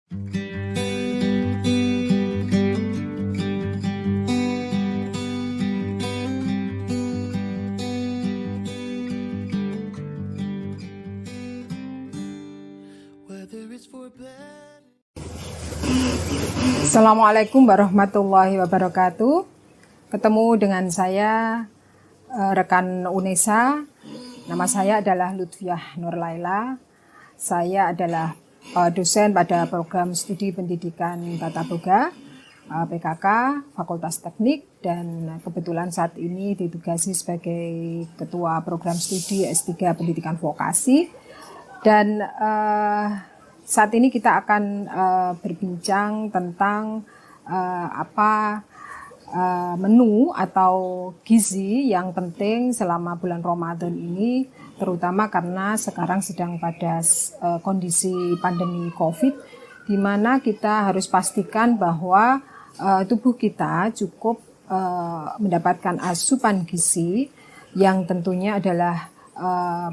Assalamualaikum warahmatullahi wabarakatuh. Ketemu dengan saya, rekan UNESA. Nama saya adalah Lutfiah Nurlaila. Saya adalah dosen pada program studi pendidikan Tata Boga, PKK, Fakultas Teknik, dan kebetulan saat ini ditugasi sebagai Ketua Program Studi S3 Pendidikan Vokasi. Dan saat ini kita akan berbincang tentang menu atau gizi yang penting selama bulan Ramadan ini, terutama karena sekarang sedang pada kondisi pandemi COVID, di mana kita harus pastikan bahwa tubuh kita cukup mendapatkan asupan gizi yang tentunya adalah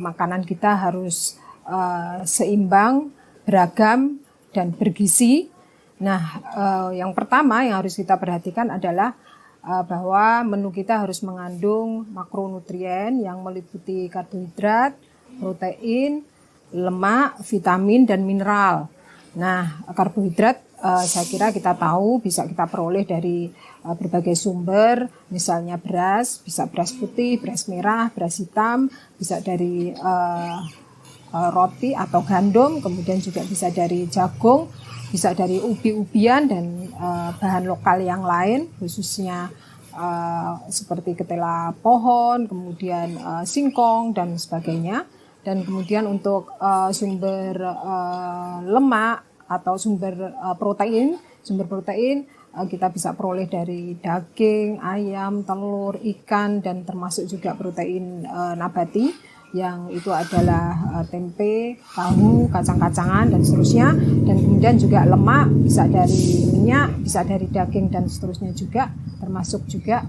makanan kita harus seimbang, beragam, dan bergizi. Nah, yang pertama yang harus kita perhatikan adalah bahwa menu kita harus mengandung makronutrien yang meliputi karbohidrat, protein, lemak, vitamin, dan mineral. Nah, karbohidrat saya kira kita tahu bisa kita peroleh dari berbagai sumber, misalnya beras, bisa beras putih, beras merah, beras hitam, bisa dari roti atau gandum, kemudian juga bisa dari jagung, bisa dari ubi-ubian dan bahan lokal yang lain, khususnya seperti ketela pohon, kemudian singkong dan sebagainya. Dan kemudian untuk sumber lemak atau sumber protein kita bisa peroleh dari daging, ayam, telur, ikan, dan termasuk juga protein nabati yang itu adalah tempe, tahu, kacang-kacangan, dan seterusnya. Dan kemudian juga lemak bisa dari minyak, bisa dari daging, dan seterusnya juga, termasuk juga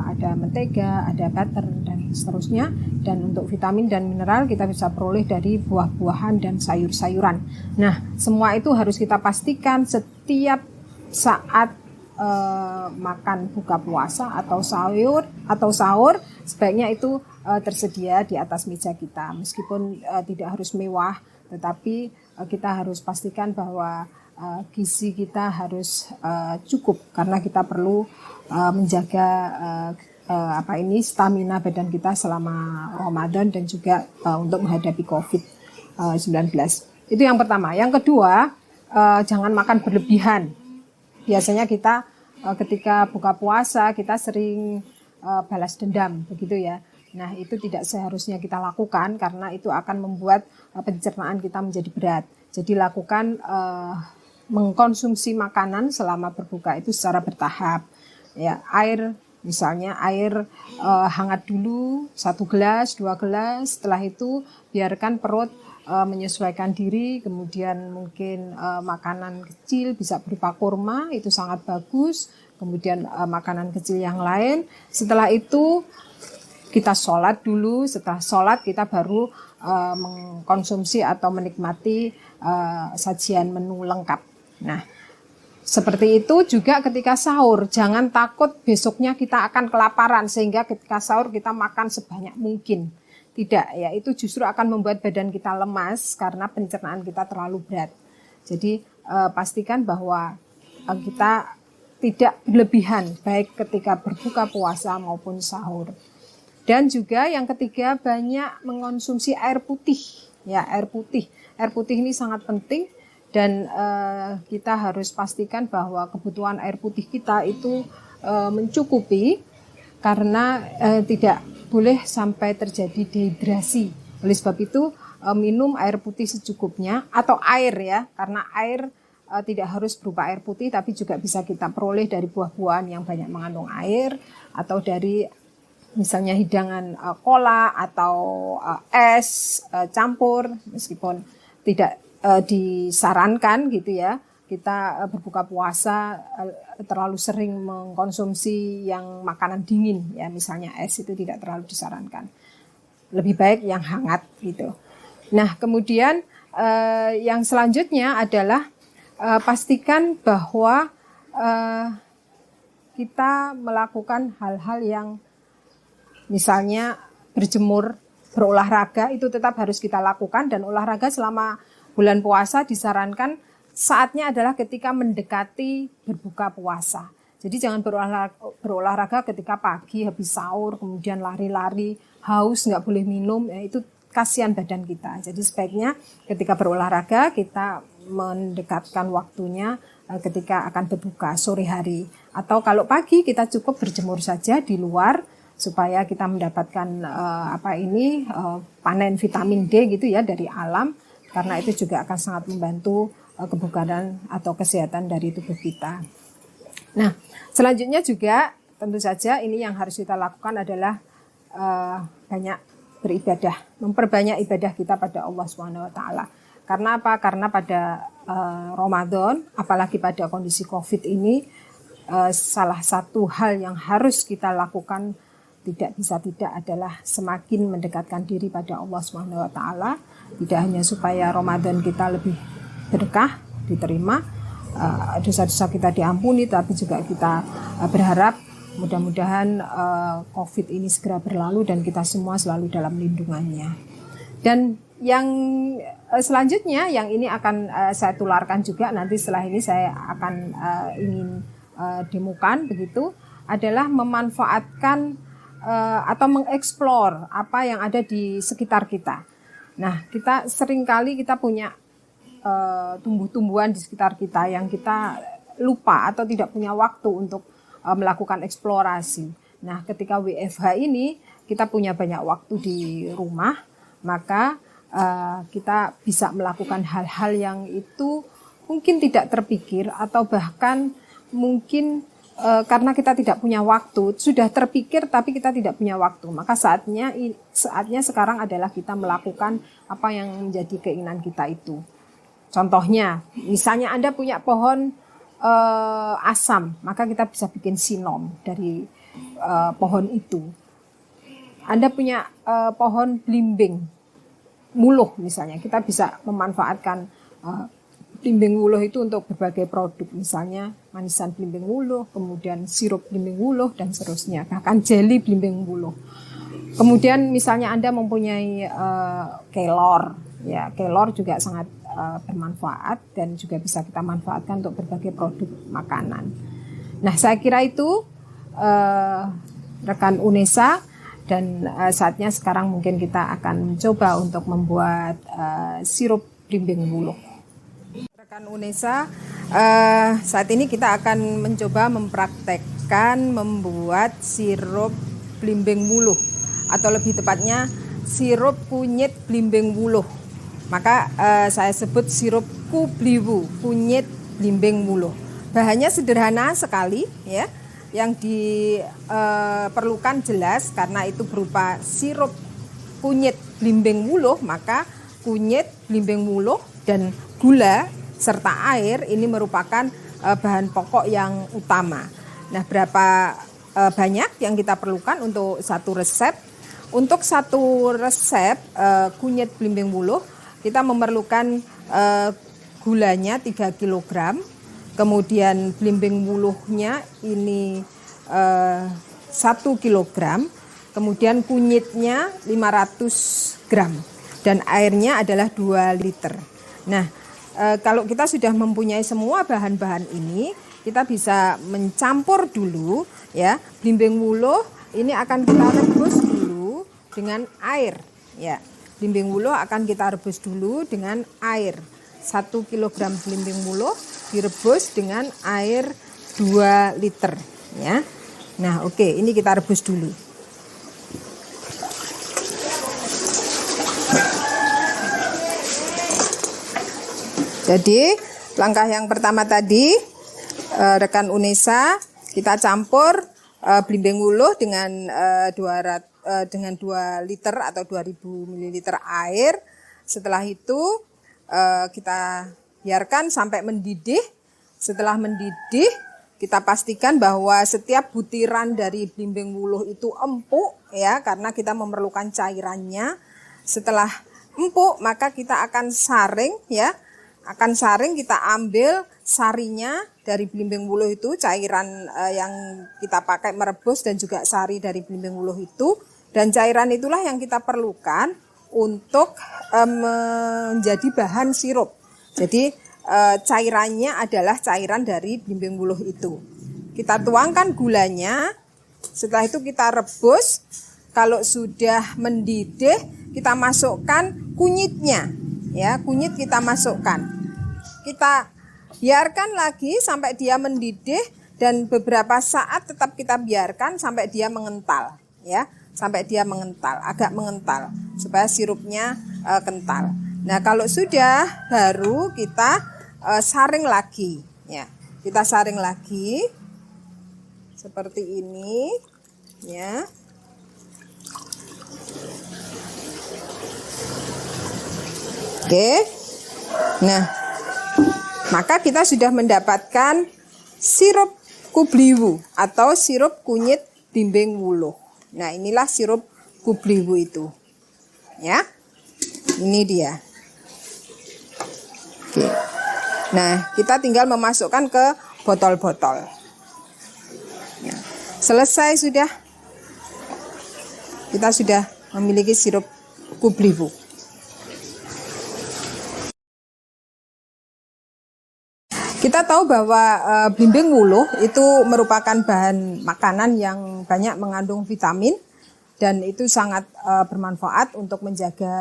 ada mentega, ada butter, dan seterusnya. Dan untuk vitamin dan mineral kita bisa peroleh dari buah-buahan dan sayur-sayuran. Nah, semua itu harus kita pastikan setiap saat makan buka puasa atau sahur sebaiknya itu tersedia di atas meja kita. Meskipun tidak harus mewah, tetapi kita harus pastikan bahwa gizi kita harus cukup, karena kita perlu menjaga stamina badan kita selama Ramadan dan juga untuk menghadapi COVID-19. Itu yang pertama. Yang kedua, jangan makan berlebihan. Biasanya kita ketika buka puasa kita sering balas dendam, begitu ya. Nah, itu tidak seharusnya kita lakukan karena itu akan membuat pencernaan kita menjadi berat. Jadi lakukan mengkonsumsi makanan selama berbuka itu secara bertahap. Ya, misalnya air hangat dulu 1 gelas, 2 gelas, setelah itu biarkan perut menyesuaikan diri, kemudian mungkin makanan kecil bisa berupa kurma, itu sangat bagus, kemudian makanan kecil yang lain. Setelah itu kita sholat dulu, setelah sholat kita baru mengkonsumsi atau menikmati sajian menu lengkap. Nah, seperti itu juga ketika sahur, jangan takut besoknya kita akan kelaparan sehingga ketika sahur kita makan sebanyak mungkin. Tidak, ya itu justru akan membuat badan kita lemas karena pencernaan kita terlalu berat. Jadi pastikan bahwa kita tidak berlebihan baik ketika berbuka puasa maupun sahur. Dan juga yang ketiga, banyak mengkonsumsi air putih. Ya, air putih. Air putih ini sangat penting dan kita harus pastikan bahwa kebutuhan air putih kita itu mencukupi karena tidak boleh sampai terjadi dehidrasi. Oleh sebab itu minum air putih secukupnya atau air ya, karena air tidak harus berupa air putih tapi juga bisa kita peroleh dari buah-buahan yang banyak mengandung air atau dari misalnya hidangan cola atau es campur, meskipun tidak disarankan gitu ya. Kita berbuka puasa terlalu sering mengkonsumsi yang makanan dingin ya, misalnya es itu tidak terlalu disarankan. Lebih baik yang hangat gitu. Nah, kemudian yang selanjutnya adalah pastikan bahwa kita melakukan hal-hal yang misalnya berjemur, berolahraga itu tetap harus kita lakukan, dan olahraga selama bulan puasa disarankan saatnya adalah ketika mendekati berbuka puasa. Jadi jangan berolahraga ketika pagi habis sahur, kemudian lari-lari, haus, nggak boleh minum, ya itu kasihan badan kita. Jadi sebaiknya ketika berolahraga kita mendekatkan waktunya ketika akan berbuka sore hari. Atau kalau pagi kita cukup berjemur saja di luar supaya kita mendapatkan panen vitamin D gitu ya dari alam, karena itu juga akan sangat membantu kebugaran atau kesehatan dari tubuh kita. Nah, selanjutnya juga tentu saja ini yang harus kita lakukan adalah banyak beribadah, memperbanyak ibadah kita pada Allah SWT. Karena apa? Karena pada Ramadan, apalagi pada kondisi COVID ini, salah satu hal yang harus kita lakukan tidak bisa tidak adalah semakin mendekatkan diri pada Allah SWT. Tidak hanya supaya Ramadan kita lebih berkah, diterima, dosa-dosa kita diampuni, tapi juga kita berharap mudah-mudahan COVID ini segera berlalu dan kita semua selalu dalam lindungannya. Dan yang selanjutnya, yang ini akan saya tularkan juga nanti setelah ini saya akan ingin demokan begitu, adalah memanfaatkan atau mengeksplor apa yang ada di sekitar kita. Nah, kita seringkali kita punya tumbuh-tumbuhan di sekitar kita yang kita lupa atau tidak punya waktu untuk melakukan eksplorasi. Nah, ketika WFH ini kita punya banyak waktu di rumah, maka kita bisa melakukan hal-hal yang itu mungkin tidak terpikir atau bahkan mungkin karena kita tidak punya waktu, sudah terpikir tapi kita tidak punya waktu. Maka saatnya sekarang adalah kita melakukan apa yang menjadi keinginan kita itu. Contohnya, misalnya Anda punya pohon asam, maka kita bisa bikin sinom dari pohon itu. Anda punya pohon belimbing, muluh misalnya, kita bisa memanfaatkan belimbing wuluh itu untuk berbagai produk, misalnya manisan belimbing wuluh, kemudian sirup belimbing wuluh, dan seterusnya, bahkan jeli belimbing wuluh. Kemudian misalnya Anda mempunyai kelor, ya kelor juga sangat bermanfaat dan juga bisa kita manfaatkan untuk berbagai produk makanan. Nah, saya kira itu rekan UNESA, dan saatnya sekarang mungkin kita akan mencoba untuk membuat sirup belimbing wuluh. Rekan UNESA, saat ini kita akan mencoba mempraktekkan membuat sirup belimbing wuluh, atau lebih tepatnya sirup kunyit belimbing wuluh. Maka saya sebut sirup kubliwu, kunyit belimbing wuluh. Bahannya sederhana sekali ya. Yang diperlukan jelas karena itu berupa sirup kunyit belimbing wuluh, maka kunyit belimbing wuluh dan gula serta air ini merupakan bahan pokok yang utama. Nah, berapa banyak yang kita perlukan untuk satu resep? Untuk satu resep kunyit belimbing wuluh kita memerlukan gulanya 3 kg, kemudian belimbing wuluhnya ini 1 kg, kemudian kunyitnya 500 gram, dan airnya adalah 2 liter. Nah, kalau kita sudah mempunyai semua bahan-bahan ini, kita bisa mencampur dulu ya. Belimbing wuluh ini akan kita rebus dulu dengan air ya. Belimbing wuluh akan kita rebus dulu dengan air. 1 kg belimbing wuluh direbus dengan air 2 liter ya. Nah, oke, ini kita rebus dulu. Jadi, langkah yang pertama tadi rekan UNESA, kita campur belimbing wuluh dengan 2 liter atau 2000 ml air. Setelah itu kita biarkan sampai mendidih. Setelah mendidih, kita pastikan bahwa setiap butiran dari belimbing wuluh itu empuk ya, karena kita memerlukan cairannya. Setelah empuk, maka kita akan saring ya akan saring, kita ambil sarinya dari belimbing wuluh itu, cairan yang kita pakai merebus dan juga sari dari belimbing wuluh itu, dan cairan itulah yang kita perlukan untuk menjadi bahan sirup. Jadi cairannya adalah cairan dari belimbing wuluh itu. Kita tuangkan gulanya, setelah itu kita rebus. Kalau sudah mendidih, kita masukkan kunyitnya, ya, kunyit kita masukkan. Kita biarkan lagi sampai dia mendidih, dan beberapa saat tetap kita biarkan sampai dia mengental, ya, sampai dia mengental, agak mengental, supaya sirupnya kental. Nah, kalau sudah, baru kita saring lagi, ya, kita saring lagi seperti ini, ya. Oke, nah, maka kita sudah mendapatkan sirup kubliwu atau sirup kunyit belimbing wuluh. Nah, inilah sirup kubliwu itu, ya. Ini dia. Oke. Nah, kita tinggal memasukkan ke botol-botol. Nah, selesai sudah. Kita sudah memiliki sirup kubliwu. Kita tahu bahwa belimbing wuluh itu merupakan bahan makanan yang banyak mengandung vitamin, dan itu sangat bermanfaat untuk menjaga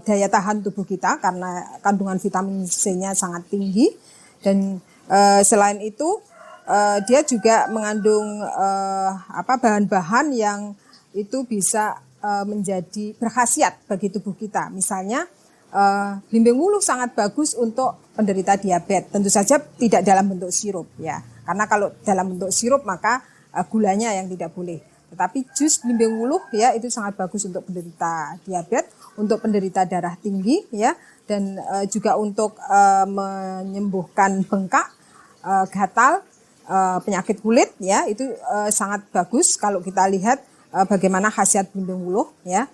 daya tahan tubuh kita karena kandungan vitamin C-nya sangat tinggi. Dan selain itu dia juga mengandung bahan-bahan yang itu bisa menjadi berkhasiat bagi tubuh kita. Misalnya belimbing wuluh sangat bagus untuk penderita diabetes. Tentu saja tidak dalam bentuk sirup, ya, karena kalau dalam bentuk sirup maka gulanya yang tidak boleh. Tetapi jus belimbing wuluh, ya, itu sangat bagus untuk penderita diabetes, untuk penderita darah tinggi, ya, dan juga untuk menyembuhkan bengkak, gatal, penyakit kulit, ya, itu sangat bagus kalau kita lihat bagaimana khasiat belimbing wuluh, ya.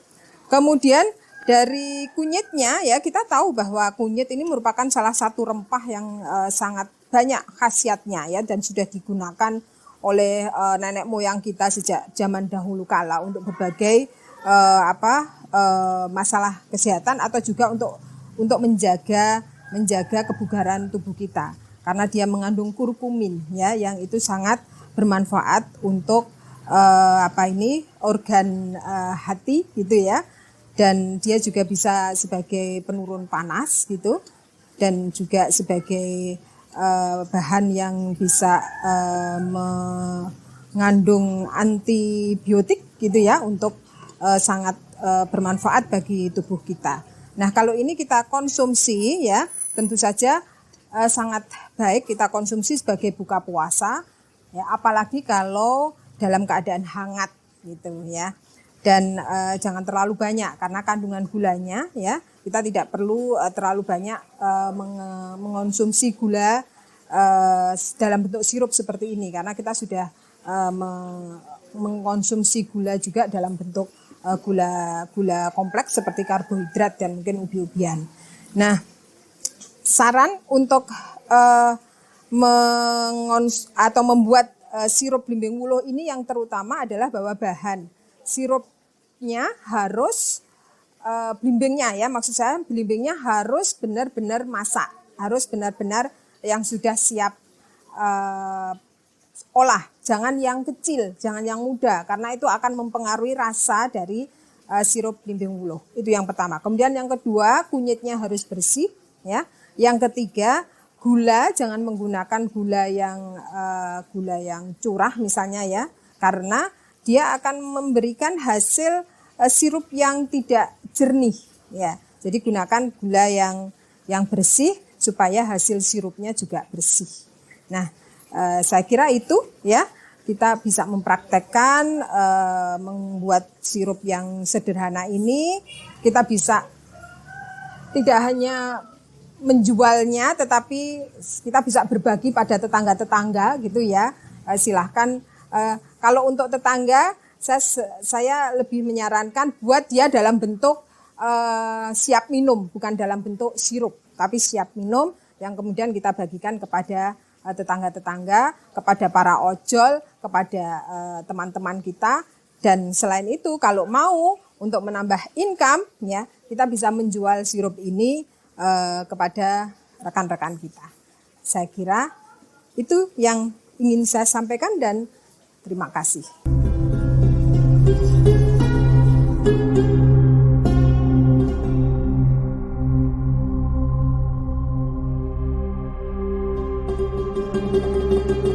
Kemudian dari kunyitnya, ya, kita tahu bahwa kunyit ini merupakan salah satu rempah yang sangat banyak khasiatnya, ya, dan sudah digunakan oleh nenek moyang kita sejak zaman dahulu kala untuk berbagai masalah kesehatan, atau juga untuk menjaga kebugaran tubuh kita, karena dia mengandung kurkumin, ya, yang itu sangat bermanfaat untuk organ hati, gitu ya. Dan dia juga bisa sebagai penurun panas, gitu, dan juga sebagai bahan yang bisa mengandung antibiotik, gitu ya, untuk sangat bermanfaat bagi tubuh kita. Nah, kalau ini kita konsumsi, ya, tentu saja sangat baik kita konsumsi sebagai buka puasa, ya, apalagi kalau dalam keadaan hangat, gitu ya. Dan jangan terlalu banyak karena kandungan gulanya, ya, kita tidak perlu terlalu banyak mengonsumsi gula dalam bentuk sirup seperti ini, karena kita sudah mengkonsumsi gula juga dalam bentuk gula kompleks seperti karbohidrat dan mungkin ubi-ubian. Nah, saran untuk membuat sirup belimbing wuluh ini yang terutama adalah bahwa bahan sirupnya harus belimbingnya, ya, maksud saya belimbingnya harus benar-benar masak, harus benar-benar yang sudah siap olah, jangan yang kecil, jangan yang muda, karena itu akan mempengaruhi rasa dari sirup belimbing wuluh. Itu yang pertama. Kemudian yang kedua, kunyitnya harus bersih, ya. Yang ketiga, gula, jangan menggunakan gula yang curah misalnya, ya, karena dia akan memberikan hasil sirup yang tidak jernih, ya. Jadi gunakan gula yang bersih supaya hasil sirupnya juga bersih. Nah, saya kira itu, ya, kita bisa mempraktekkan membuat sirup yang sederhana ini. Kita bisa tidak hanya menjualnya, tetapi kita bisa berbagi pada tetangga-tetangga, gitu ya. Silahkan. Kalau untuk tetangga, saya lebih menyarankan buat dia dalam bentuk siap minum, bukan dalam bentuk sirup. tapi siap minum, yang kemudian kita bagikan kepada tetangga-tetangga, kepada para ojol, kepada teman-teman kita. Dan selain itu kalau mau untuk menambah income ya, kita bisa menjual sirup ini kepada rekan-rekan kita. Saya kira itu yang ingin saya sampaikan dan terima kasih. Thank you.